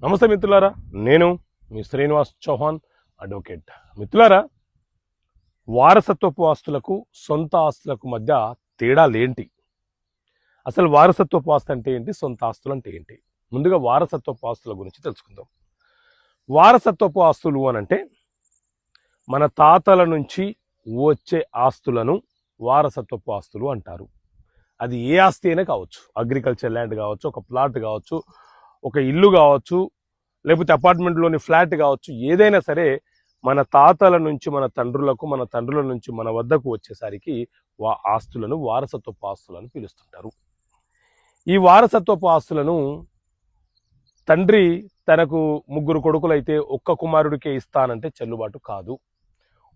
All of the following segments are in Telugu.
నమస్తే మిత్రులారా, నేను మీ శ్రీనివాస్ చౌహాన్ అడ్వకేట్. మిత్రులారా, వారసత్వపు ఆస్తులకు సొంత ఆస్తులకు మధ్య తేడాలేంటి? అసలు వారసత్వపు ఆస్తి అంటే ఏంటి, సొంత ఆస్తులు అంటే ఏంటి? ముందుగా వారసత్వపు ఆస్తుల గురించి తెలుసుకుందాం. వారసత్వపు ఆస్తులు అనంటే మన తాతల నుంచి వచ్చే ఆస్తులను వారసత్వపు ఆస్తులు అంటారు. అది ఏ ఆస్తి అయినా కావచ్చు, అగ్రికల్చర్ ల్యాండ్ కావచ్చు, ఒక ప్లాట్ కావచ్చు, ఒక ఇల్లు కావచ్చు, లేకపోతే అపార్ట్మెంట్లోని ఫ్లాట్ కావచ్చు, ఏదైనా సరే మన తాతల నుంచి మన తండ్రులకు, మన తండ్రుల నుంచి మన వద్దకు వచ్చేసరికి ఆస్తులను వారసత్వపు ఆస్తులను పిలుస్తుంటారు. ఈ వారసత్వపు ఆస్తులను తండ్రి తనకు 3 కొడుకులైతే ఒక్క కుమారుడికే ఇస్తానంటే చెల్లుబాటు కాదు.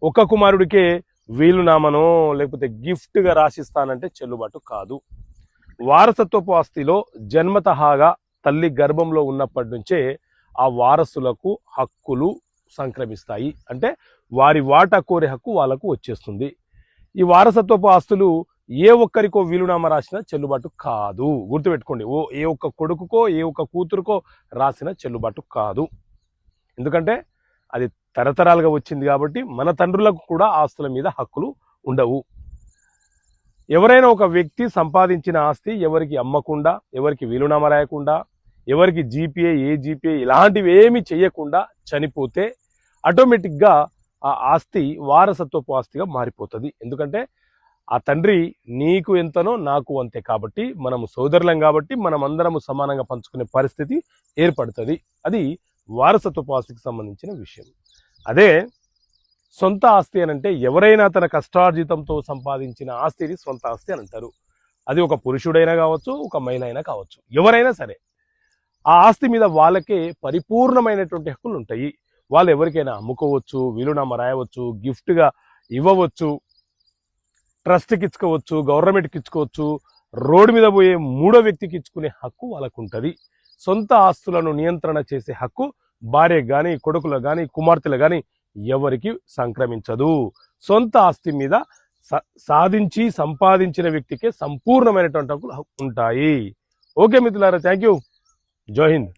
ఒక్క కుమారుడికే వీలునామనో లేకపోతే గిఫ్ట్గా రాసిస్తానంటే చెల్లుబాటు కాదు. వారసత్వపు ఆస్తిలో జన్మతహాగా తల్లి గర్భంలో ఉన్నప్పటి నుంచే ఆ వారసులకు హక్కులు సంక్రమిస్తాయి. అంటే వారి వాటా కోరే హక్కు వాళ్ళకు వచ్చేస్తుంది. ఈ వారసత్వపు ఆస్తులు ఏ ఒక్కరికో వీలునామా రాసినా చెల్లుబాటు కాదు. గుర్తుపెట్టుకోండి, ఏ ఒక్క కొడుకుకో ఏ ఒక్క కూతురుకో రాసిన చెల్లుబాటు కాదు. ఎందుకంటే అది తరతరాలుగా వచ్చింది కాబట్టి మన తండ్రులకు కూడా ఆస్తుల మీద హక్కులు ఉండవు. ఎవరైనా ఒక వ్యక్తి సంపాదించిన ఆస్తి ఎవరికి అమ్మకుండా, ఎవరికి వీలునామా రాయకుండా, ఎవరికి జీపీఏ ఏజీపీఏ ఇలాంటివి ఏమి చేయకుండా చనిపోతే ఆటోమేటిక్గా ఆ ఆస్తి వారసత్వపు ఆస్తిగా మారిపోతుంది. ఎందుకంటే ఆ తండ్రి నీకు ఎంతనో నాకు అంతే కాబట్టి, మనము సోదరులం కాబట్టి మనం అందరము సమానంగా పంచుకునే పరిస్థితి ఏర్పడుతుంది. అది వారసత్వపు ఆస్తికి సంబంధించిన విషయం. అదే సొంత ఆస్తి అని అంటే ఎవరైనా తన కష్టార్జితంతో సంపాదించిన ఆస్తిని సొంత ఆస్తి అని అంటారు. అది ఒక పురుషుడైనా కావచ్చు, ఒక మహిళ అయినా కావచ్చు, ఎవరైనా సరే ఆ ఆస్తి మీద వాళ్ళకే పరిపూర్ణమైనటువంటి హక్కులు ఉంటాయి. వాళ్ళు ఎవరికైనా అమ్ముకోవచ్చు, వీలునామా రాయవచ్చు, గిఫ్ట్గా ఇవ్వవచ్చు, ట్రస్ట్కి ఇచ్చుకోవచ్చు, గవర్నమెంట్కి ఇచ్చుకోవచ్చు, రోడ్డు మీద పోయే 3వ వ్యక్తికి ఇచ్చుకునే హక్కు వాళ్ళకు ఉంటుంది. సొంత ఆస్తులను నియంత్రణ చేసే హక్కు భార్యకు కానీ, కొడుకులకు కానీ, కుమార్తెలు కానీ ఎవరికి సంక్రమించదు. సొంత ఆస్తి మీద సాధించి సంపాదించిన వ్యక్తికే సంపూర్ణమైనటువంటి హక్కులు ఉంటాయి. ఓకే మిత్రులారా, థ్యాంక్ యూ. జై హింద్.